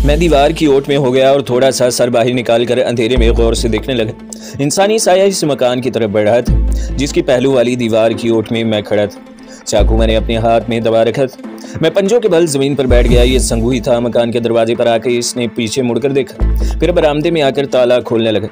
मैं दीवार की ओट में हो गया और थोड़ा सा सर बाहर निकाल कर अंधेरे में गौर से देखने लगा। इंसानी साया इस मकान की तरफ बढ़ रहा था जिसकी पहलू वाली दीवार की ओट में मैं खड़ा था। चाकू मैंने अपने हाथ में दबा रखा था। मैं पंजों के बल जमीन पर बैठ गया। ये संगू ही था। मकान के दरवाजे पर आकर इसने पीछे मुड़कर देखा, फिर बरामदे में आकर ताला खोलने लगा।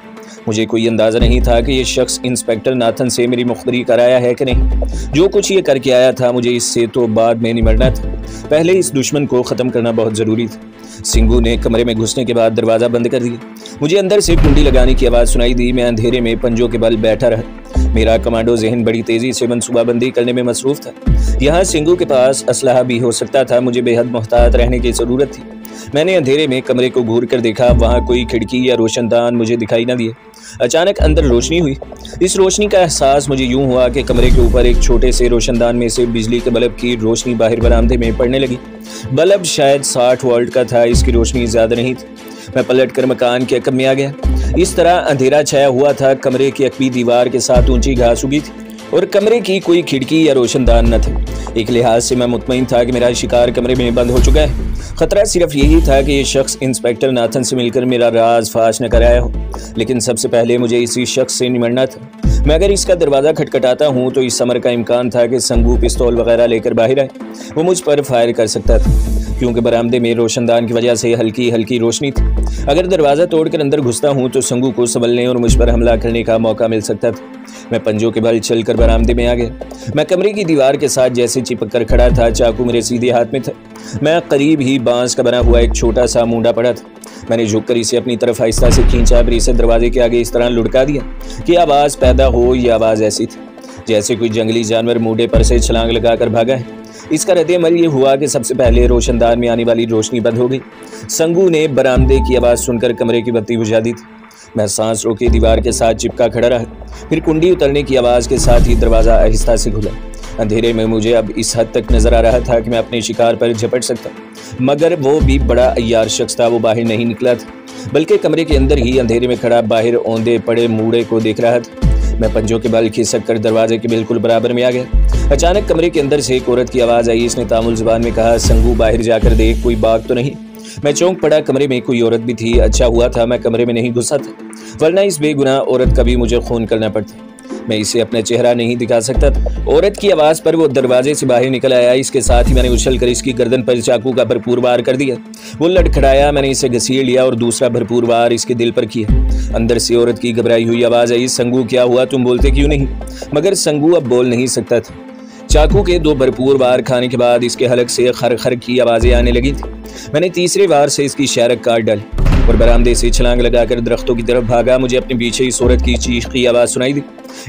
मुझे कोई अंदाजा नहीं था कि ये शख्स इंस्पेक्टर नाथन से मेरी मुखबरी कराया है कि नहीं। जो कुछ ये करके आया था, मुझे इससे तो बाद में निमटना था। पहले इस दुश्मन को ख़त्म करना बहुत ज़रूरी था। सिंगू ने कमरे में घुसने के बाद दरवाज़ा बंद कर दिया। मुझे अंदर से कुंडी लगाने की आवाज़ सुनाई दी। मैं अंधेरे में पंजों के बल बैठा रहा। मेरा कमांडो जहन बड़ी तेज़ी से मनसूबाबंदी करने में मसरूफ़ था। यहाँ सिंगू के पास असलहा भी हो सकता था। मुझे बेहद मोहतात रहने की ज़रूरत थी। मैंने अंधेरे में कमरे को घूर कर देखा। वहाँ कोई खिड़की या रोशनदान मुझे दिखाई न दिए। अचानक अंदर रोशनी हुई। इस रोशनी का एहसास मुझे यूं हुआ कि कमरे के ऊपर एक छोटे से रोशनदान में से बिजली के बल्ब की रोशनी बाहर बरामदे में पड़ने लगी। बल्ब शायद 60 वोल्ट का था। इसकी रोशनी ज़्यादा नहीं थी। मैं पलटकर मकान के अकब में आ गया। इस तरह अंधेरा छाया हुआ था। कमरे की अकबी दीवार के साथ ऊंची घास उगी थी और कमरे की कोई खिड़की या रोशनदान न थे। एक लिहाज से मैं मुतमईन था कि मेरा शिकार कमरे में बंद हो चुका है। खतरा सिर्फ यही था कि ये शख्स इंस्पेक्टर नाथन से मिलकर मेरा राज फाश न कराया हो। लेकिन सबसे पहले मुझे इसी शख्स से निमटना था। मैं अगर इसका दरवाज़ा खटखटाता हूँ तो इस समर का इम्कान था कि संगू पिस्तौल वगैरह लेकर बाहर आए। वो मुझ पर फायर कर सकता था क्योंकि बरामदे में रोशनदान की वजह से हल्की हल्की रोशनी थी। अगर दरवाज़ा तोड़कर अंदर घुसता हूँ तो संगू को संभलने और मुझ पर हमला करने का मौका मिल सकता था। मैं पंजों के बल चलकर बरामदे में आ गया। मैं कमरे की दीवार के साथ जैसे चिपक कर खड़ा था। चाकू मेरे सीधे हाथ में था। मैं करीब ही बांस का बना हुआ एक छोटा सा मूंडा पड़ा था। मैंने झुककर इसे अपनी तरफ आहिस्ता से खींचा, फिर इसे दरवाजे के आगे इस तरह लुढ़का दिया कि आवाज़ पैदा हो। ये आवाज़ ऐसी थी जैसे कोई जंगली जानवर मूंडे पर से छलांग लगाकर भागा है। इसका रद्द-ए-अमल ये हुआ कि सबसे पहले रोशनदान में आने वाली रोशनी बंद हो गई। संगू ने बरामदे की आवाज़ सुनकर कमरे की बत्ती बुझा दी थी। मैं सांस रोके दीवार के साथ चिपका खड़ा रहा। फिर कुंडी उतरने की आवाज़ के साथ ही दरवाज़ा आहिस्ता से खुला। अंधेरे में मुझे अब इस हद तक नजर आ रहा था कि मैं अपने शिकार पर झपट सकता, मगर वो भी बड़ा अय्यार शख्स था। वो बाहर नहीं निकला था बल्कि कमरे के अंदर ही अंधेरे में खड़ा बाहर औंधे पड़े मूड़े को देख रहा था। मैं पंजों के बल खिसक कर दरवाजे के बिल्कुल बराबर में आ गया। अचानक कमरे के अंदर से एक औरत की आवाज़ आई। इसने तामुल जुबान में कहा, संगू बाहर जाकर देख, कोई बाग तो नहीं। मैं चौंक पड़ा। कमरे में कोई औरत भी थी। अच्छा हुआ था मैं कमरे में नहीं घुसा था, वरना इस बेगुनाह औरत का भी मुझे खून करना पड़ता। मैं इसे अपना चेहरा नहीं दिखा सकता था। औरत की आवाज़ पर वो दरवाजे से बाहर निकल आया। इसके साथ ही मैंने उछल कर इसकी गर्दन पर चाकू का भरपूर वार कर दिया। वो लड़खड़ाया। मैंने इसे घसीट लिया और दूसरा भरपूर वार इसके दिल पर किया। अंदर से औरत की घबराई हुई आवाज़ आई, संगू क्या हुआ, तुम बोलते क्यों नहीं? मगर संगू अब बोल नहीं सकता था। चाकू के 2 भरपूर वार खाने के बाद इसके हलक से खर खर की आवाज़ें आने लगी थी। मैंने तीसरे वार से इसकी शारक काट डाली और बरामदे से छलांग लगाकर दरख्तों की तरफ भागा। मुझे अपने पीछे इस औरत की चीख की आवाज़ सुनाई दी।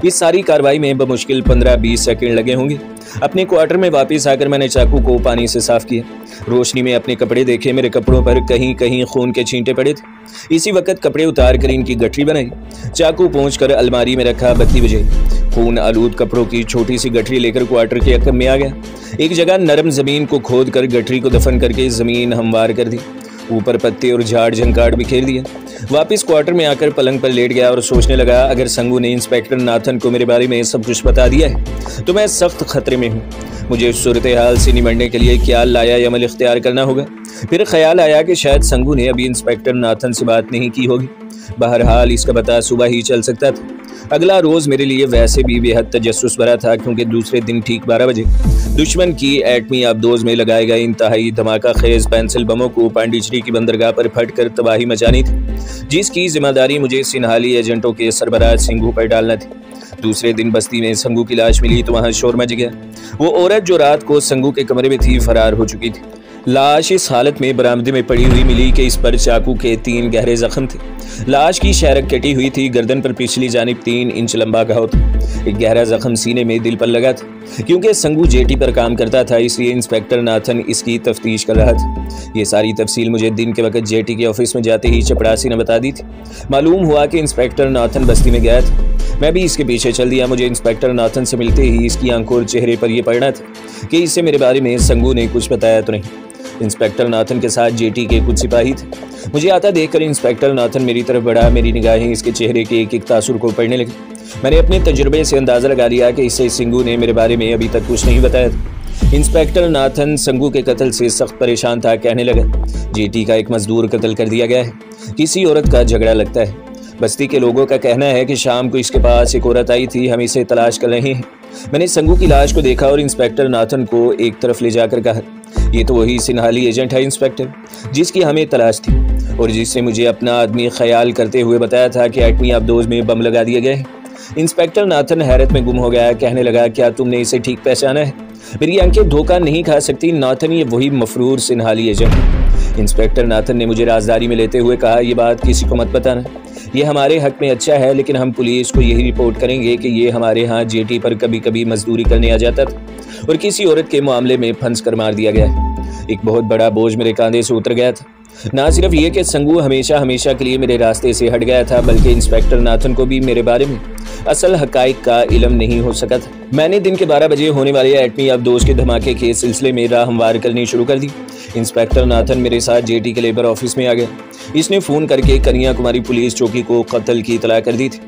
इस सारी कार्रवाई में बमुश्किल 15-20 सेकंड लगे होंगे। अपने क्वार्टर में वापस आकर मैंने चाकू को पानी से साफ किया। रोशनी में अपने कपड़े देखे। मेरे कपड़ों पर कहीं कहीं खून के छींटे पड़े थे। इसी वक्त कपड़े उतार कर इनकी गठरी बनाई। चाकू पहुंचकर अलमारी में रखा। बत्ती बुझाई। खून आलूद कपड़ों की छोटी सी गठरी लेकर क्वार्टर के अकब में आ गया। एक जगह नरम जमीन को खोद कर गठरी को दफन करके जमीन हमवार कर दी। ऊपर पत्ते और झाड़ झंकाड़ बिखेर दिया। वापस क्वार्टर में आकर पलंग पर लेट गया और सोचने लगा, अगर संगू ने इंस्पेक्टर नाथन को मेरे बारे में सब कुछ बता दिया है तो मैं सख्त खतरे में हूँ। मुझे इस सूरत हाल से निमटने के लिए क्या लाया अमल इख्तियार करना होगा। फिर ख्याल आया कि शायद संगू ने अभी इंस्पेक्टर नाथन से बात नहीं की होगी। बहरहाल इसका पता सुबह ही चल सकता था। अगला रोज़ मेरे लिए वैसे भी बेहद तजस्सुस भरा था क्योंकि दूसरे दिन ठीक 12 बजे दुश्मन की एटमी आबदोज में लगाए गए इंतहाई धमाका खेज पेंसिल बमों को पांडिचेरी की बंदरगाह पर फटकर तबाही मचानी थी, जिसकी जिम्मेदारी मुझे सिन्हाली एजेंटों के सरबराह सिंगू पर डालना थी। दूसरे दिन बस्ती में संगू की लाश मिली तो वहाँ शोर मच गया। वो औरत जो रात को संगू के कमरे में थी फरार हो चुकी थी। लाश इस हालत में बरामदे में पड़ी हुई मिली कि इस पर चाकू के 3 गहरे जख्म थे। लाश की शारक कटी हुई थी। गर्दन पर पिछली जानिब 3 इंच लंबा घाव था। एक गहरा जख्म सीने में दिल पर लगा था। क्योंकि संगू जेटी पर काम करता था इसलिए इंस्पेक्टर नाथन इसकी तफ्तीश कर रहा था। ये सारी तफसील मुझे दिन के वक्त जेटी के ऑफिस में जाते ही चपड़ासी ने बता दी थी। मालूम हुआ कि इंस्पेक्टर नाथन बस्ती में गया था। मैं भी इसके पीछे चल दिया। मुझे इंस्पेक्टर नाथन से मिलते ही इसकी आंखों और चेहरे पर यह पड़ना था कि इससे मेरे बारे में संगू ने कुछ बताया तो नहीं। इंस्पेक्टर नाथन के साथ जेटी के कुछ सिपाही थे। मुझे आता देखकर इंस्पेक्टर नाथन मेरी तरफ बढ़ा। मेरी निगाहें इसके चेहरे के एक एक तासुर को पढ़ने लगी। मैंने अपने तजुर्बे से अंदाज़ा लगा लिया कि इससे सिंगू ने मेरे बारे में अभी तक कुछ नहीं बताया था। इंस्पेक्टर नाथन संगू के कत्ल से सख्त परेशान था। कहने लगा, जेटी का एक मजदूर कत्ल कर दिया गया है, किसी औरत का झगड़ा लगता है। बस्ती के लोगों का कहना है कि शाम को इसके पास एक औरत आई थी, हम इसे तलाश कर रहे हैं। मैंने संगू की लाश को देखा और इंस्पेक्टर नाथन को एक तरफ ले जाकर कहा, ये तो वही सिन्हाली एजेंट है इंस्पेक्टर, जिसकी हमें तलाश थी और जिसने मुझे अपना आदमी ख्याल करते हुए बताया था कि एटमी आबदोज में बम लगा दिए गए। इंस्पेक्टर नाथन हैरत में गुम हो गया। कहने लगा, क्या तुमने इसे ठीक पहचाना है? मेरी आंखें धोखा नहीं खा सकती नाथन, ये वही मफरूर सिन्हाली एजेंट है। इंस्पेक्टर नाथन ने मुझे राजदारी में लेते हुए कहा, यह बात किसी को मत बताना, ये हमारे हक में अच्छा है, लेकिन हम पुलिस को यही रिपोर्ट करेंगे कि ये हमारे यहाँ जेटी पर कभी कभी मजदूरी करने आ जाता था और किसी औरत के मामले में फंस कर मार दिया गया है। एक बहुत बड़ा बोझ मेरे कंधे से उतर गया था। ना सिर्फ ये कि संगू हमेशा हमेशा के लिए मेरे रास्ते से हट गया था, बल्कि इंस्पेक्टर नाथन को भी मेरे बारे में असल हकाइक का इल्म नहीं हो सका था। मैंने दिन के 12 बजे होने वाले एटमी आबदोज के धमाके के सिलसिले में राह हमवार करनी शुरू कर दी। इंस्पेक्टर नाथन मेरे साथ जेटी के लेबर ऑफिस में आ गया। इसने फ़ोन करके कन्याकुमारी पुलिस चौकी को कत्ल की इतला कर दी थी।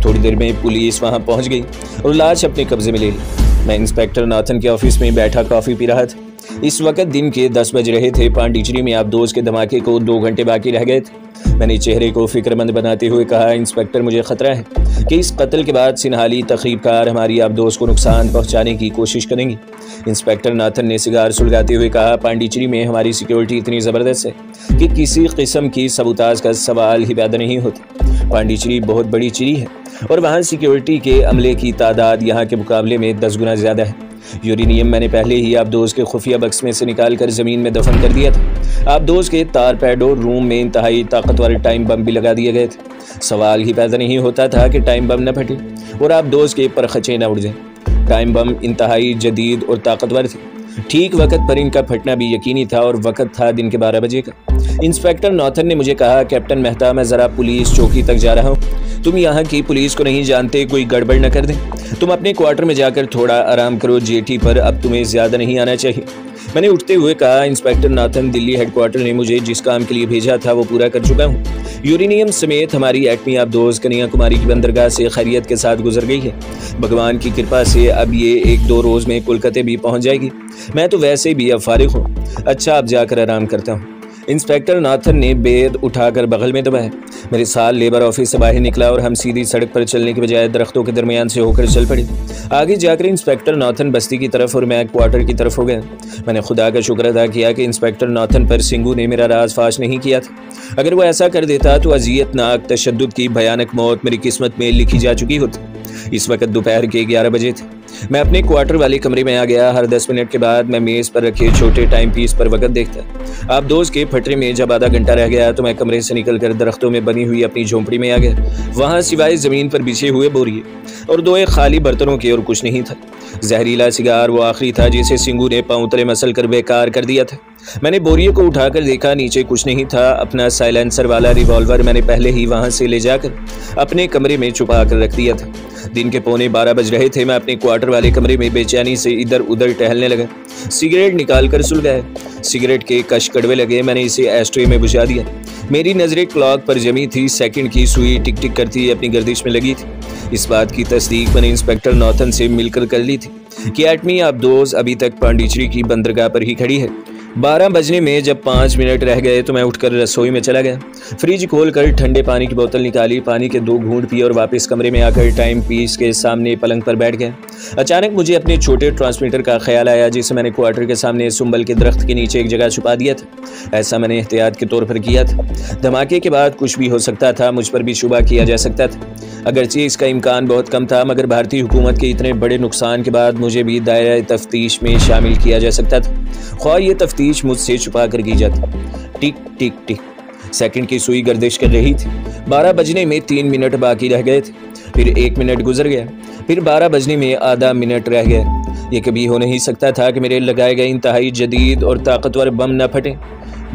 थोड़ी देर में पुलिस वहां पहुंच गई और लाश अपने कब्जे में ले ली। मैं इंस्पेक्टर नाथन के ऑफिस में बैठा कॉफ़ी पी रहा था। इस वक्त दिन के 10 बज रहे थे। पांडिचेरी में आबदोज के धमाके को 2 घंटे बाकी रह गए थे। मैंने चेहरे को फिक्रमंद बनाते हुए कहा, इंस्पेक्टर, मुझे खतरा है कि इस कत्ल के बाद सिन्हाली तखरीबकार हमारी आबदोज को नुकसान पहुंचाने की कोशिश करेंगी। इंस्पेक्टर नाथन ने सिगार सुलगाते हुए कहा, पांडिचेरी में हमारी सिक्योरिटी इतनी ज़बरदस्त है कि किसी किस्म की सबूताज का सवाल ही पैदा नहीं होता। पांडिचेरी बहुत बड़ी चिड़ी है और वहाँ सिक्योरिटी के अमले की तादाद यहाँ के मुकाबले में 10 गुना ज़्यादा है। यूरेनियम मैंने पहले ही आबदोज के खुफिया बक्स में से निकाल कर ज़मीन में दफन कर दिया था। आबदोज के तारपेडो रूम में इंतहाई ताकतवर टाइम बम भी लगा दिए गए थे। सवाल ही पैदा नहीं होता था कि टाइम बम न फटे और आबदोज के परखचे न उड़ जाएं। टाइम बम इंतहाई जदीद और ताकतवर थे। ठीक वक्त पर इनका फटना भी यकीनी था और वक्त था दिन के 12 बजे का। इंस्पेक्टर नाथन ने मुझे कहा, कैप्टन मेहता, मैं ज़रा पुलिस चौकी तक जा रहा हूँ। तुम यहाँ की पुलिस को नहीं जानते, कोई गड़बड़ न कर दें। तुम अपने क्वार्टर में जाकर थोड़ा आराम करो, जेटी पर अब तुम्हें ज़्यादा नहीं आना चाहिए। मैंने उठते हुए कहा, इंस्पेक्टर नाथन, दिल्ली हेडक्वार्टर ने मुझे जिस काम के लिए भेजा था वो पूरा कर चुका हूँ। यूरेनियम समेत हमारी एटमी आबदोज कन्याकुमारी की बंदरगाह से खैरियत के साथ गुजर गई है। भगवान की कृपा से अब ये 1-2 रोज़ में कोलकाता भी पहुँच जाएगी। मैं तो वैसे भी अब फारिग हूँ। अच्छा, अब जाकर आराम करता हूँ। इंस्पेक्टर नाथन ने बेद उठाकर बगल में दबाया। मेरे साथ लेबर ऑफिस से बाहर निकला और हम सीधी सड़क पर चलने के बजाय दरख्तों के दरमियान से होकर चल पड़े। आगे जाकर इंस्पेक्टर नाथन बस्ती की तरफ और मैं क्वार्टर की तरफ हो गया। मैंने खुदा का शुक्र अदा किया कि इंस्पेक्टर नाथन पर सिंगू ने मेरा राज फाश नहीं किया था। अगर वो ऐसा कर देता तो अजियतनाक तशद्दुद की भयानक मौत मेरी किस्मत में लिखी जा चुकी होती। इस वक्त दोपहर के 11 बजे थे। मैं अपने क्वार्टर वाले कमरे में आ गया। हर 10 मिनट के बाद मैं मेज़ पर रखे छोटे टाइम पीस पर वक्त देखता। आबदोज के फटरे में जब आधा घंटा रह गया तो मैं कमरे से निकलकर दरख्तों में बनी हुई अपनी झोंपड़ी में आ गया। वहाँ सिवाय ज़मीन पर बिछे हुए बोरिए और 2 खाली बर्तनों के और कुछ नहीं था। जहरीला सिगार वो आखिरी था जिसे सिंगू ने पाँव तले मसल कर बेकार कर दिया था। मैंने बोरिए को उठाकर देखा, नीचे कुछ नहीं था। अपना साइलेंसर वाला रिवॉल्वर मैंने पहले ही वहाँ से ले जाकर अपने कमरे में छुपा कर रख दिया था। दिन के 11:15 बज रहे थे। मैं अपने क्वार्टर वाले कमरे में बेचैनी से इधर उधर टहलने लगा। सिगरेट निकाल कर सुलगाया। सिगरेट के कश कड़वे लगे। मैंने इसे एस्ट्रे में बुझा दिया। मेरी नज़रें क्लॉक पर जमी थी। सेकंड की सुई टिक टिक करती अपनी गर्दिश में लगी थी। इस बात की तस्दीक मैंने इंस्पेक्टर नाथन से मिलकर कर ली थी कि एटमी आबदोज अभी तक पांडिचेरी की बंदरगाह पर ही खड़ी है। 12 बजने में जब 5 मिनट रह गए तो मैं उठकर रसोई में चला गया। फ्रिज खोलकर ठंडे पानी की बोतल निकाली, पानी के 2 घूंट पिए और वापस कमरे में आकर टाइम पीस के सामने पलंग पर बैठ गया। अचानक मुझे अपने छोटे ट्रांसमीटर का ख्याल आया जिसे मैंने क्वार्टर के सामने सुंबल के दरख्त के नीचे एक जगह छुपा दिया था। ऐसा मैंने एहतियात के तौर पर किया था। धमाके के बाद कुछ भी हो सकता था, मुझ पर भी शुबा किया जा सकता था। अगरचे इसका इम्कान बहुत कम था, मगर भारतीय हुकूमत के इतने बड़े नुकसान के बाद मुझे भी दायरा तफ्तीश में शामिल किया जा सकता था, ख्वाह ये तफ्तीश मुझसे छुपा कर की जाती। टिक टिक टिक सेकंड की सुई गर्दिश कर रही थी। 12 बजने में 3 मिनट बाकी रह गए थे। फिर 1 मिनट गुजर गया। फिर 12 बजने में आधा मिनट रह गया। ये कभी हो नहीं सकता था कि मेरे लगाए गए इंतहाई जदीद और ताकतवर बम न फटे।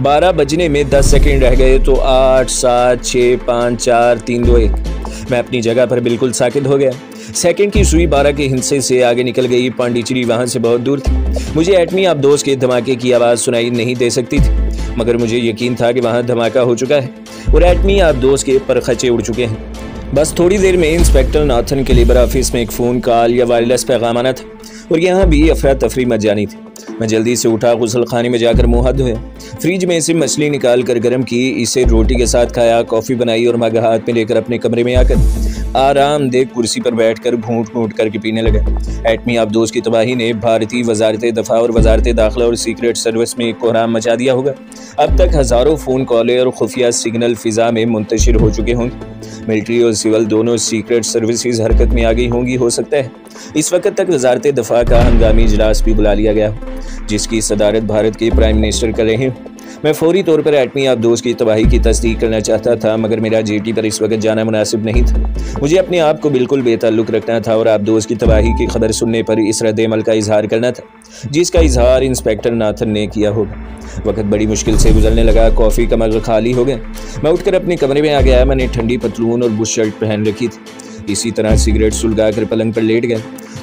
12 बजने में 10 सेकंड रह गए तो 8, 7, 6, 5, 4, 3, 2, 1। मैं अपनी जगह पर बिल्कुल साकित हो गया। सेकंड की सुई 12 के हिस्से से आगे निकल गई। पांडिचेरी वहां से बहुत दूर थी। मुझे एटमी आबदोज के धमाके की आवाज़ सुनाई नहीं दे सकती थी, मगर मुझे यकीन था कि वहां धमाका हो चुका है और एटमी आबदोज के परखचे उड़ चुके हैं। बस थोड़ी देर में इंस्पेक्टर नाथन के लेबर ऑफिस में एक फ़ोन कॉल या वायरलेस पैगाम आना था और यहाँ भी अफरा तफरी मच जानी थी। मैं जल्दी से उठा, गुसल खाने में जाकर मुँह हाथ धोया, फ्रिज में से मछली निकाल कर गर्म की, इसे रोटी के साथ खाया, कॉफ़ी बनाई और मग हाथ में लेकर अपने कमरे में आकर आरामदेह कुर्सी पर बैठकर घूंट घूंट करके पीने लगा। एटमी आबदोज की तबाही ने भारतीय वजारत दफा और वजारत दाखिला और सीक्रेट सर्विस में एक कोहराम मचा दिया होगा। अब तक हज़ारों फ़ोन कॉलें और खुफिया सिग्नल फ़िज़ा में मुंतशिर हो चुके होंगे। मिलिट्री और सिविल दोनों सीक्रेट सर्विसेज हरकत में आ गई होंगी। हो सकता है इस वक्त तक वजारत दफा का हंगामी इजलास भी बुला लिया गया हो, जिसकी सदारत भारत के प्राइम मिनिस्टर कर रहे हैं। मैं फौरी तौर पर एटमी आबदोज की तबाही की तस्दीक करना चाहता था, मगर मेरा जेटी पर इस वक्त जाना मुनासिब नहीं था। मुझे अपने आप को बिल्कुल बेताल्लुक रखना था और आबदोज की तबाही की खबर सुनने पर इस रद्द-ए-अमल का इजहार करना था, जिसका इजहार इंस्पेक्टर नाथन ने किया होगा। वक्त बड़ी मुश्किल से गुजरने लगा। कॉफ़ी का मग खाली हो गया। मैं उठकर अपने कमरे में आ गया। मैंने ठंडी पतलून और बुश शर्ट पहन रखी थी। इसी तरह सिगरेट सुलगा कर पलंग पर लेट गया।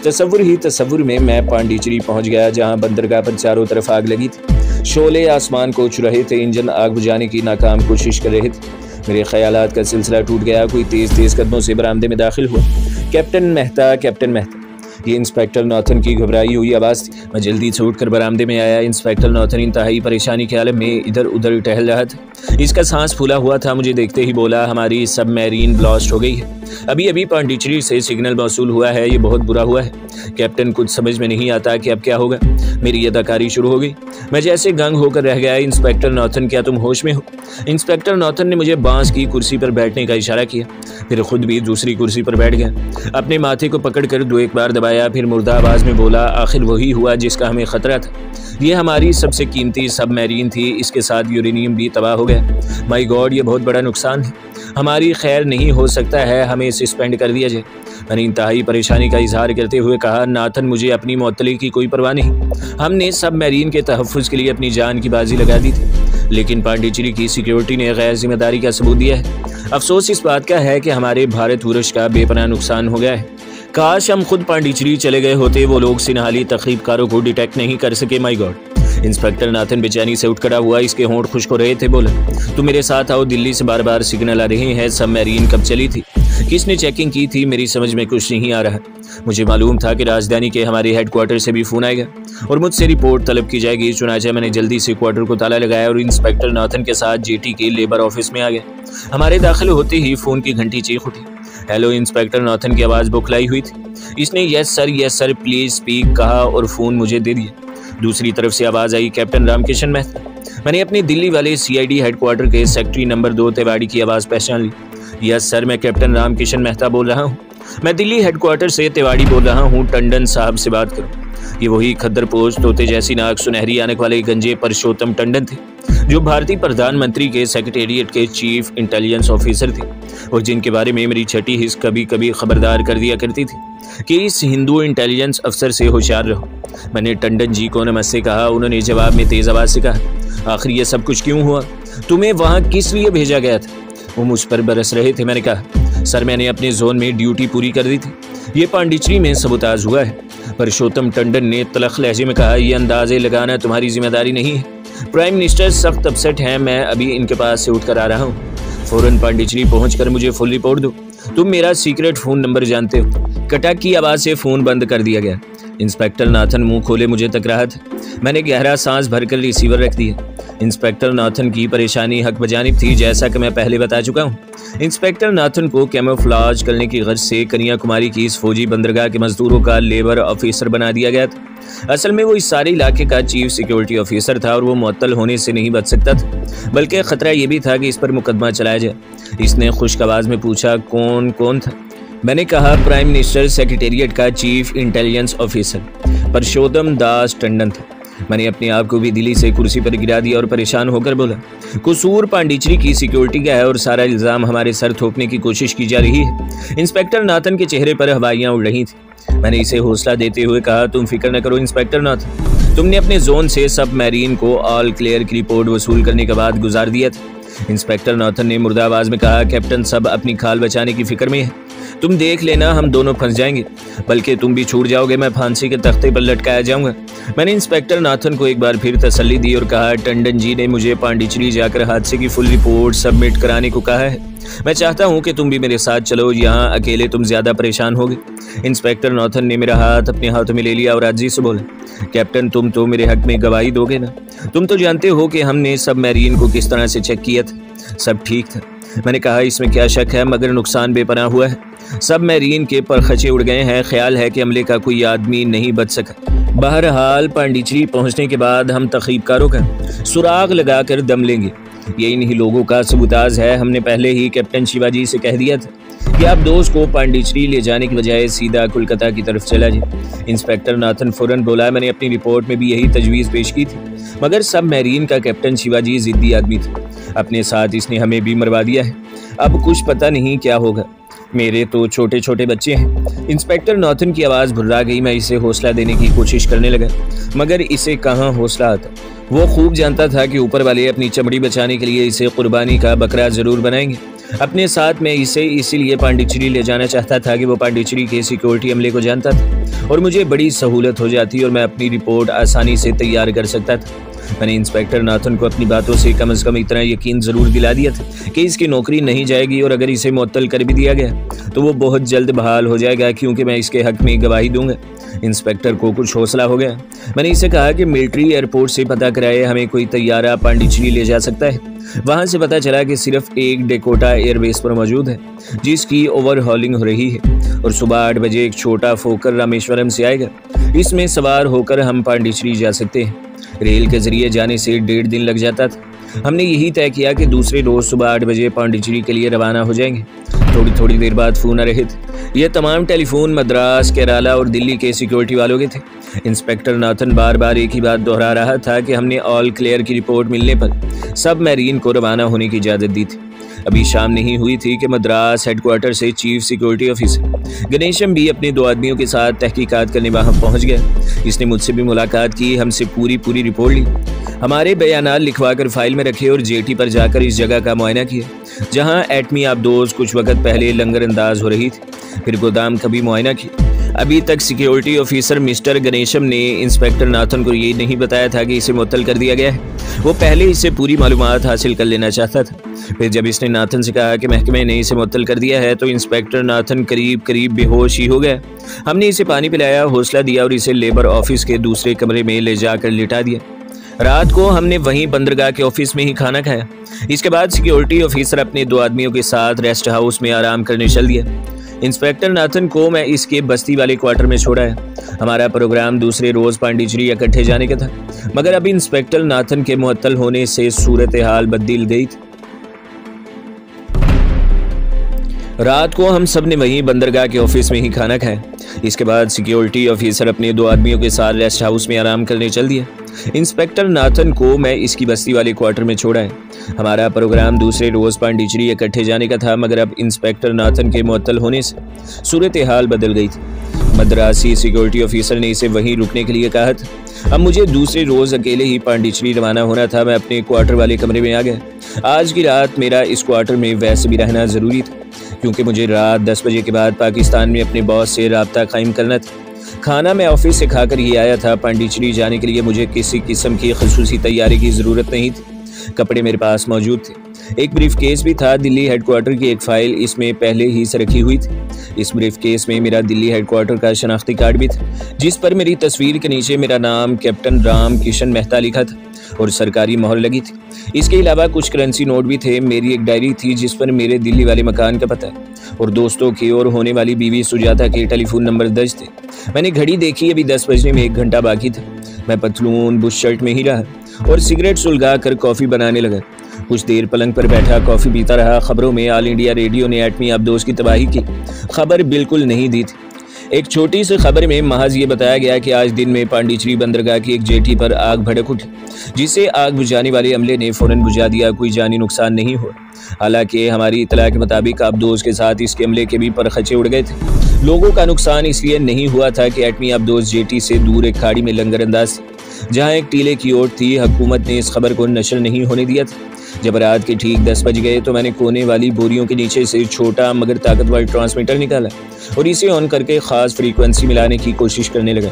तसव्वुर ही तसव्वुर में मैं पांडिचेरी पहुंच गया, जहां बंदरगाह पर चारों तरफ आग लगी थी। शोले आसमान को छू रहे थे। इंजन आग बुझाने की नाकाम कोशिश कर रहे थे। मेरे ख्यालात का सिलसिला टूट गया। कोई तेज़ तेज़ कदमों से बरामदे में दाखिल हुआ। Captain Mehta, captain Mehta. ये इंस्पेक्टर नॉथन की घबराई हुई आवाज़ थी। मैं जल्दी से उठकर बरामदे में आया। इंस्पेक्टर नॉथन इंतहाई परेशानी के आलम में इधर उधर टहल रहा था। इसका सांस फूला हुआ था। मुझे देखते ही बोला, हमारी सबमरीन ब्लास्ट हो गई है। अभी अभी पांडिचेरी से सिग्नल मौसूल हुआ है। ये बहुत बुरा हुआ है कैप्टन। कुछ समझ में नहीं आता कि अब क्या होगा। मेरी अदाकारी शुरू हो गई। मैं जैसे गंग होकर रह गया। इंस्पेक्टर नॉथन, क्या तुम होश में हो? इंस्पेक्टर नॉथन ने मुझे बांस की कुर्सी पर बैठने का इशारा किया, फिर खुद भी दूसरी कुर्सी पर बैठ गया। अपने माथे को पकड़कर 2-1 बार दबाया, फिर मुर्दा आवाज़ में बोला, आखिर वही हुआ जिसका हमें खतरा था। ये हमारी सबसे कीमती सबमरीन थी। इसके साथ यूरेनियम भी तबाह हो गया। माय गॉड, ये बहुत बड़ा नुकसान है। हमारी खैर नहीं हो सकता है, हमें सस्पेंड कर दिया जाए। मैंने इंतहाई परेशानी का इजहार करते हुए कहा, नाथन, मुझे अपनी मौतली की कोई परवाह नहीं। हमने सबमरीन के तहफ़्फ़ुज़ के लिए अपनी जान की बाजी लगा दी थी, लेकिन पांडिचेरी की सिक्योरिटी ने गैर जिम्मेदारी का सबूत दिया है। अफसोस इस बात का है कि हमारे भारत वुरश का बेपनाह नुकसान हो गया है। काश हम खुद पांडिचेरी चले गए होते। वो लोग सिनहाली तक़रीबकारों को डिटेक्ट नहीं कर सके। My God. इंस्पेक्टर नाथन बेचैनी से उठ खड़ा हुआ। इसके होंठ खुश्क हो रहे थे। बोला, तुम मेरे साथ आओ। दिल्ली से बार बार सिग्नल आ रहे हैं। सबमरीन कब चली थी? किसने चेकिंग की थी? मेरी समझ में कुछ नहीं आ रहा। मुझे मालूम था कि राजधानी के हमारे हेडक्वार्टर से भी फ़ोन आएगा और मुझसे रिपोर्ट तलब की जाएगी। चुनाचे मैंने जल्दी से क्वार्टर को ताला लगाया और इंस्पेक्टर नाथन के साथ जेटी के लेबर ऑफिस में आ गया। हमारे दाखिल होते ही फ़ोन की घंटी चीख उठी। हेलो। इंस्पेक्टर नाथन की आवाज़ बौखलाई हुई थी। इसने यस सर प्लीज़ स्पीक कहा और फ़ोन मुझे दे दिया। दूसरी तरफ से आवाज़ आई, कैप्टन रामकिशन मेहता। मैंने अपने दिल्ली वाले CID हेडक्वार्टर के सेक्रेटरी नंबर 2 तिवाड़ी की आवाज़ पहचान ली। यस सर, मैं कैप्टन रामकिशन मेहता बोल रहा हूँ। मैं दिल्ली हेडक्वार्टर से तिवाड़ी बोल रहा हूँ। टंडन साहब से बात करो। ये वही खद्दर पोस्ट, तोते जैसी नाक, सुनहरी आनक वाले गंजे परशोत्तम टंडन थे, जो भारतीय प्रधानमंत्री के सेक्रेटेरिएट के चीफ इंटेलिजेंस ऑफिसर थे और जिनके बारे में मेरी छठी हिस्स कभी कभी खबरदार कर दिया करती थी कि इस हिंदू इंटेलिजेंस अफसर से होशियार रहो। मैंने टंडन जी को नमस्ते कहा। उन्होंने जवाब में तेज़ आवाज़ से कहा, आखिर ये सब कुछ क्यों हुआ? तुम्हें वहाँ किस लिए भेजा गया था? वो मुझ पर बरस रहे थे। मैंने कहा, सर, मैंने अपने जोन में ड्यूटी पूरी कर दी थी। ये पांडिचेरी में सबूताज हुआ है। परशोत्तम टंडन ने तलख लहजे में कहा, यह अंदाजे लगाना तुम्हारी जिम्मेदारी नहीं है। प्राइम मिनिस्टर सख्त अपसेट हैं। मैं अभी इनके पास से उठकर आ रहा हूँ। फ़ौरन पांडिचेरी पहुँचकर मुझे फुल रिपोर्ट दो। तुम मेरा सीक्रेट फ़ोन नंबर जानते हो। कटक की आवाज़ से फ़ोन बंद कर दिया गया। इंस्पेक्टर नाथन मुंह खोले मुझे तक रहा था। मैंने गहरा सांस भरकर रिसीवर रख दिया। इंस्पेक्टर नाथन की परेशानी हक बजानिब थी, जैसा कि मैं पहले बता चुका हूँ। इंस्पेक्टर नाथन को कैमोफ्लाज करने की गर्ज से कन्याकुमारी की इस फौजी बंदरगाह के मजदूरों का लेबर ऑफिसर बना दिया गया था। असल में वो इस सारे इलाके का चीफ सिक्योरिटी ऑफिसर था और वो मुअत्तल होने से नहीं बच सकता था, बल्कि ख़तरा ये भी था कि इस पर मुकदमा चलाया जाए। इसने खुश्क आवाज़ में पूछा, कौन कौन था? मैंने कहा, प्राइम मिनिस्टर सेक्रेटेरिएट का chief intelligence officer Parshottam Das Tandon था। मैंने अपने आप को भी दिल्ली से कुर्सी पर गिरा दिया और परेशान होकर बोला, कसूर पांडिचेरी की सिक्योरिटी का है और सारा इल्ज़ाम हमारे सर थोपने की कोशिश की जा रही है। इंस्पेक्टर नाथन के चेहरे पर हवाइयाँ उड़ रही थी। मैंने इसे हौसला देते हुए कहा, तुम फिक्र न करो इंस्पेक्टर नाथन, तुमने अपने जोन से सबमरीन को ऑल क्लियर की रिपोर्ट वसूल करने के बाद गुजार दिया था। इंस्पेक्टर नाथन ने मुर्दा आवाज़ में कहा, कैप्टन सब अपनी खाल बचाने की फिक्र में है। तुम देख लेना, हम दोनों फंस जाएंगे। बल्कि तुम भी छूट जाओगे, मैं फांसी के तख्ते पर लटकाया जाऊंगा। मैंने इंस्पेक्टर नाथन को एक बार फिर तसल्ली दी और कहा, टंडन जी ने मुझे पांडिचेरी जाकर हादसे की फुल रिपोर्ट सबमिट कराने को कहा है। मैं चाहता हूं कि तुम भी मेरे साथ चलो, यहाँ अकेले तुम ज्यादा परेशान होगे। इंस्पेक्टर नाथन ने मेरा हाथ अपने हाथों में ले लिया और आजी से बोला, कैप्टन तुम तो मेरे हक में गवाही दोगे ना? तुम तो जानते हो कि हमने सब मैरीन को किस तरह से चेक किया था, सब ठीक था। मैंने कहा, इसमें क्या शक है, मगर नुकसान बेपनाह हुआ है। सब मैरीन के परखचे उड़ गए हैं। ख्याल है कि हमले का कोई आदमी नहीं बच सका। बहरहाल पांडिचेरी पहुंचने के बाद हम तखरीबकारों का सुराग लगाकर दम लेंगे। ये इन्हीं लोगों का सबूताज है। हमने पहले ही कैप्टन शिवाजी से कह दिया था कि आप दोस्त को पांडिचेरी ले जाने की बजाय सीधा कोलकाता की तरफ चला जाए। इंस्पेक्टर नाथन फौरन बोला, मैंने अपनी रिपोर्ट में भी यही तजवीज़ पेश की थी, मगर सब मैरीन का कैप्टन शिवाजी जिद्दी आदमी था। अपने साथ इसने हमें भी मरवा दिया है। अब कुछ पता नहीं क्या होगा। मेरे तो छोटे छोटे बच्चे हैं। इंस्पेक्टर नाथन की आवाज़ भुर्रा गई। मैं इसे हौसला देने की कोशिश करने लगा, मगर इसे कहाँ हौसला आता। वो खूब जानता था कि ऊपर वाले अपनी चमड़ी बचाने के लिए इसे कुर्बानी का बकरा ज़रूर बनाएंगे। अपने साथ मैं इसे इसीलिए पांडिचेरी ले जाना चाहता था कि वो पांडिचेरी के सिक्योरिटी अमले को जानता था और मुझे बड़ी सहूलत हो जाती और मैं अपनी रिपोर्ट आसानी से तैयार कर सकता था। मैंने इंस्पेक्टर नाथन को अपनी बातों से कम से कम इतना यकीन ज़रूर दिला दिया था कि इसकी नौकरी नहीं जाएगी, और अगर इसे मुअत्तल कर भी दिया गया तो वो बहुत जल्द बहाल हो जाएगा, क्योंकि मैं इसके हक में गवाही दूंगा। इंस्पेक्टर को कुछ हौसला हो गया। मैंने इसे कहा कि मिलिट्री एयरपोर्ट से पता कराए, हमें कोई तैयारा पांडिचेरी ले जा सकता है। वहाँ से पता चला कि सिर्फ एक डेकोटा एयरबेस पर मौजूद है, जिसकी ओवरहॉलिंग हो रही है, और सुबह 8 बजे एक छोटा फोकर रामेश्वरम से आएगा। इसमें सवार होकर हम पांडिचेरी जा सकते हैं। रेल के जरिए जाने से 1.5 दिन लग जाता था। हमने यही तय किया कि दूसरे रोज सुबह 8 बजे पांडिचेरी के लिए रवाना हो जाएंगे। थोड़ी देर बाद फोन आ रहे थे। ये तमाम टेलीफोन मद्रास, केरला और दिल्ली के सिक्योरिटी वालों के थे। इंस्पेक्टर नाथन बार बार एक ही बात दोहरा रहा था कि हमने ऑल क्लियर की रिपोर्ट मिलने पर सब मैरीन को रवाना होने की इजाज़त दी थी। अभी शाम नहीं हुई थी कि मद्रास हेडक्वार्टर से चीफ सिक्योरिटी ऑफिसर गणेशम भी अपने 2 आदमियों के साथ तहकीकात करने वहाँ पहुँच गया। इसने मुझसे भी मुलाकात की, हमसे पूरी रिपोर्ट ली, हमारे बयानात लिखवा कर फाइल में रखे और जेटी पर जाकर इस जगह का मुआयना किया जहाँ एटमी आबदोज कुछ वक्त पहले लंगर अंदाज हो रही थी। फिर गोदाम का भी मुआयना किया। अभी तक सिक्योरिटी ऑफिसर मिस्टर गणेशम ने इंस्पेक्टर नाथन को ये नहीं बताया था कि इसे मुअत्तल कर दिया गया है। वो पहले इससे पूरी मालूमात हासिल कर लेना चाहता था। फिर जब इसने नाथन से कहा कि महकमे ने इसे मुअत्तल कर दिया है, तो इंस्पेक्टर नाथन करीब बेहोश ही हो गया। हमने इसे पानी पिलाया, हौसला दिया और इसे लेबर ऑफिस के दूसरे कमरे में ले जाकर लिटा दिया। रात को हमने वहीं बंदरगाह के ऑफिस में ही खाना खाया। इसके बाद सिक्योरिटी ऑफिसर अपने 2 आदमियों के साथ रेस्ट हाउस में आराम करने चल दिया। इंस्पेक्टर नाथन को मैं इसके बस्ती वाले क्वार्टर में छोड़ा है। हमारा प्रोग्राम दूसरे रोज पांडिचेरी इकट्ठे जाने का था, मगर अब इंस्पेक्टर नाथन के मुअत्तल होने से सूरत हाल बदल गई थी। रात को हम सब ने वहीं बंदरगाह के ऑफिस में ही खाना खाया। इसके बाद सिक्योरिटी ऑफिसर अपने 2 आदमियों के साथ रेस्ट हाउस में आराम करने चल दिया। इंस्पेक्टर नाथन को मैं इसकी बस्ती वाले क्वार्टर में छोड़ा है। हमारा प्रोग्राम दूसरे रोज पांडिचेरी इकट्ठे जाने का था, मगर अब इंस्पेक्टर नाथन के मुअत्तल होने से सूरत हाल बदल गई थी। मद्रासी सिक्योरिटी ऑफिसर ने इसे वहीं रुकने के लिए कहा था। अब मुझे दूसरे रोज अकेले ही पांडिचेरी रवाना होना था। मैं अपने क्वार्टर वाले कमरे में आ गया। आज की रात मेरा इस क्वार्टर में वैसे भी रहना ज़रूरी था, क्योंकि मुझे रात 10 बजे के बाद पाकिस्तान में अपने बॉस से राब्ता कायम करना था। खाना मैं ऑफिस से खाकर ही आया था। पांडिचेरी जाने के लिए मुझे किसी किस्म की खुसूसी तैयारी की ज़रूरत नहीं थी। कपड़े मेरे पास मौजूद थे। एक ब्रीफ केस भी था। दिल्ली हेडक्वार्टर की एक फ़ाइल इसमें पहले ही से रखी हुई थी। इस ब्रीफ केस में मेरा दिल्ली हेडक्वार्टर का शनाख्ती कार्ड भी था, जिस पर मेरी तस्वीर के नीचे मेरा नाम कैप्टन राम किशन मेहता लिखा था और सरकारी मोहर लगी थी। इसके अलावा कुछ करेंसी नोट भी थे। मेरी एक डायरी थी जिस पर मेरे दिल्ली वाले मकान का पता और दोस्तों की और होने वाली बीवी सुजाता के टेलीफोन नंबर दर्ज थे। मैंने घड़ी देखी, अभी 10 बजने में 1 घंटा बाकी था। मैं पतलून बुश शर्ट में ही रहा और सिगरेट सुलगा कर कॉफ़ी बनाने लगा। कुछ देर पलंग पर बैठा कॉफ़ी पीता रहा। खबरों में ऑल इंडिया रेडियो ने एटमी आबदोज की तबाही की खबर बिल्कुल नहीं दी थी। एक छोटी सी खबर में महज ये बताया गया कि आज दिन में पांडिचेरी बंदरगाह की एक जेटी पर आग भड़क उठी, जिसे आग बुझाने वाले अमले ने फौरन बुझा दिया। कोई जानी नुकसान नहीं हुआ। हालांकि हमारी इतला के मुताबिक आबदोज के साथ इसके अमले के भी परखचे उड़ गए थे। लोगों का नुकसान इसलिए नहीं हुआ था कि एटमी आबदोज जेटी से दूर एक खाड़ी में लंगर अंदाज जहाँ एक टीले की ओट थी। हुकूमत ने इस खबर को नशर नहीं होने दिया था। जब रात के ठीक 10 बज गए तो मैंने कोने वाली बोरियों के नीचे से छोटा मगर ताकतवर ट्रांसमीटर निकाला और इसे ऑन करके ख़ास फ्रीक्वेंसी मिलाने की कोशिश करने लगा।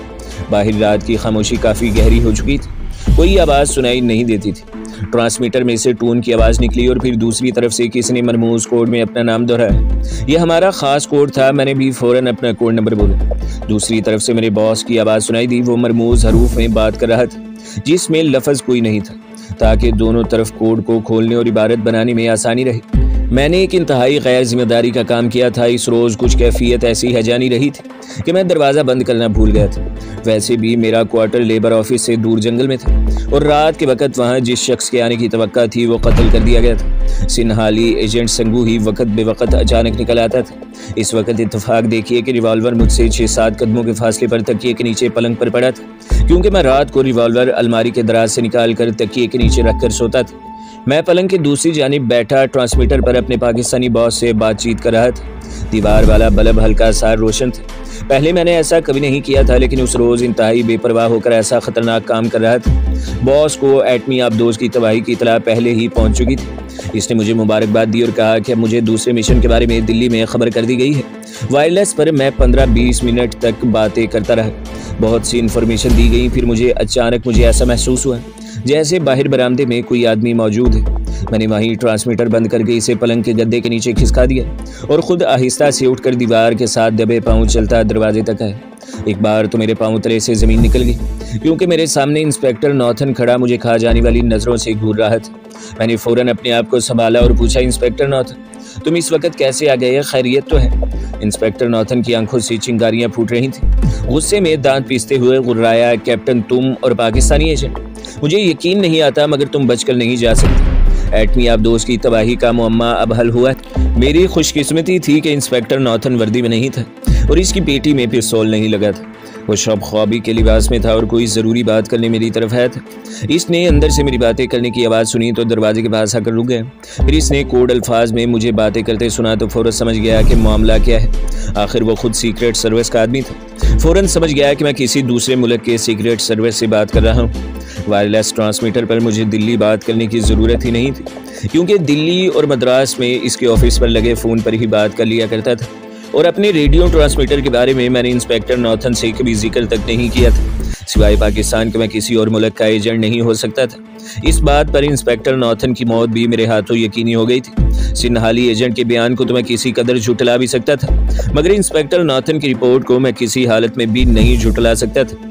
बाहर रात की खामोशी काफ़ी गहरी हो चुकी थी, कोई आवाज़ सुनाई नहीं देती थी। ट्रांसमीटर में से टून की आवाज़ निकली और फिर दूसरी तरफ से किसी ने मरमूज कोड में अपना नाम दोहराया। यह हमारा ख़ास कोड था। मैंने भी फ़ौरन अपना कोड नंबर बोला। दूसरी तरफ से मेरे बॉस की आवाज़ सुनाई दी। वो मरमूज हरूफ में बात कर रहा था जिसमें लफ्ज़ कोई नहीं था, ताकि दोनों तरफ कोड को खोलने और इबारत बनाने में आसानी रही। मैंने एक इंतहाई गैर जिम्मेदारी का काम किया था। इस रोज़ कुछ कैफियत ऐसी हजानी रही थी कि मैं दरवाज़ा बंद करना भूल गया था। वैसे भी मेरा क्वार्टर लेबर ऑफिस से दूर जंगल में था और रात के वक्त वहाँ जिस शख्स के आने की तवक्का थी वो कत्ल कर दिया गया था। सिन्हाली एजेंट संगू ही वक्त बेवक्त अचानक निकल आता था। इस वक्त इत्तेफाक देखिए कि रिवॉल्वर मुझसे 6-7 कदमों के फासले पर तकिए के नीचे पलंग पर पड़ा था, क्योंकि मैं रात को रिवॉल्वर अलमारी के दराज से निकाल कर तकिए के नीचे रख कर सोता था। मैं पलंग की दूसरी जानिब बैठा ट्रांसमीटर पर अपने पाकिस्तानी बॉस से बातचीत कर रहा था। दीवार वाला बल्ब हल्का सा रोशन था। पहले मैंने ऐसा कभी नहीं किया था, लेकिन उस रोज़ इंतहाई बेपरवाह होकर ऐसा ख़तरनाक काम कर रहा था। बॉस को एटमी आबदोज़ की तबाही की इतला पहले ही पहुंच चुकी थी। इसने मुझे मुबारकबाद दी और कहा कि अब मुझे दूसरे मिशन के बारे में दिल्ली में खबर कर दी गई है। वायरलेस पर मैं 15-20 मिनट तक बातें करता रहा। बहुत सी इन्फॉर्मेशन दी गई। फिर मुझे ऐसा महसूस हुआ जैसे बाहर बरामदे में कोई आदमी मौजूद है। मैंने वहीं ट्रांसमीटर बंद करके इसे पलंग के गद्दे के नीचे खिसका दिया और खुद आहिस्ता से उठकर दीवार के साथ दबे पांव चलता दरवाजे तक आया। एक बार तो मेरे पांव तले से ज़मीन निकल गई, क्योंकि मेरे सामने इंस्पेक्टर नॉर्थन खड़ा मुझे खा जाने वाली नज़रों से घूर रहा था। मैंने फ़ौरन अपने आप को संभाला और पूछा, इंस्पेक्टर नॉर्थन, तुम इस वक्त कैसे आ गए? खैरियत तो है? इंस्पेक्टर नॉर्थन की आंखों से चिंगारियां फूट रही थीं। गुस्से में दांत पीसते हुए गुर्राया, कैप्टन तुम और पाकिस्तानी एजेंट, मुझे यकीन नहीं आता मगर तुम बचकर नहीं जा सकते। एटमी आबदोज़ की तबाही का मुअम्मा अब हल हुआ। मेरी खुशकिस्मती थी कि इंस्पेक्टर नॉर्थन वर्दी में नहीं था और इसकी पेटी में पिस्तौल नहीं लगा था। वो शब ख्वाबी के लिबास में था और कोई ज़रूरी बात करने मेरी तरफ आया था। इसने अंदर से मेरी बातें करने की आवाज़ सुनी तो दरवाजे के पास आकर रुक गया। फिर इसने कोड अल्फाज में मुझे बातें करते सुना तो फ़ौरन समझ गया कि मामला क्या है। आखिर वो खुद सीक्रेट सर्विस का आदमी था। फ़ौरन समझ गया कि मैं किसी दूसरे मुल्क के सीक्रेट सर्विस से बात कर रहा हूँ। वायरलेस ट्रांसमीटर पर मुझे दिल्ली बात करने की ज़रूरत ही नहीं थी, क्योंकि दिल्ली और मद्रास में इसके ऑफिस पर लगे फ़ोन पर ही बात कर लिया करता था। और अपने रेडियो ट्रांसमीटर के बारे में मैंने इंस्पेक्टर नॉर्थन से कभी जिक्र तक नहीं किया था। सिवाय पाकिस्तान के मैं किसी और मुल्क का एजेंट नहीं हो सकता था। इस बात पर इंस्पेक्टर नॉर्थन की मौत भी मेरे हाथों यकीनी हो गई थी। सिन्हाली एजेंट के बयान को तो मैं किसी कदर झुटला भी सकता था, मगर इंस्पेक्टर नॉर्थन की रिपोर्ट को मैं किसी हालत में भी नहीं झुटला सकता था।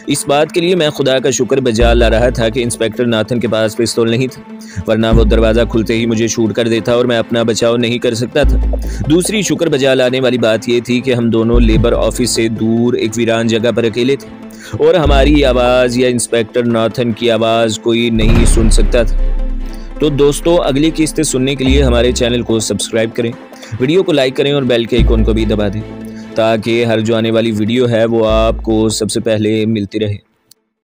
इस बात के लिए मैं खुदा का शुक्र बजा ला रहा था कि इंस्पेक्टर नाथन के पास पिस्तौल नहीं था, वरना वो दरवाज़ा खुलते ही मुझे शूट कर देता और मैं अपना बचाव नहीं कर सकता था। दूसरी शुक्र बजा लाने वाली बात यह थी कि हम दोनों लेबर ऑफिस से दूर एक वीरान जगह पर अकेले थे और हमारी आवाज़ या इंस्पेक्टर नाथन की आवाज़ कोई नहीं सुन सकता था। तो दोस्तों, अगली किस्त सुनने के लिए हमारे चैनल को सब्सक्राइब करें, वीडियो को लाइक करें और बेल के आइकन को भी दबा दें, ताकि हर जो आने वाली वीडियो है वो आपको सबसे पहले मिलती रहे।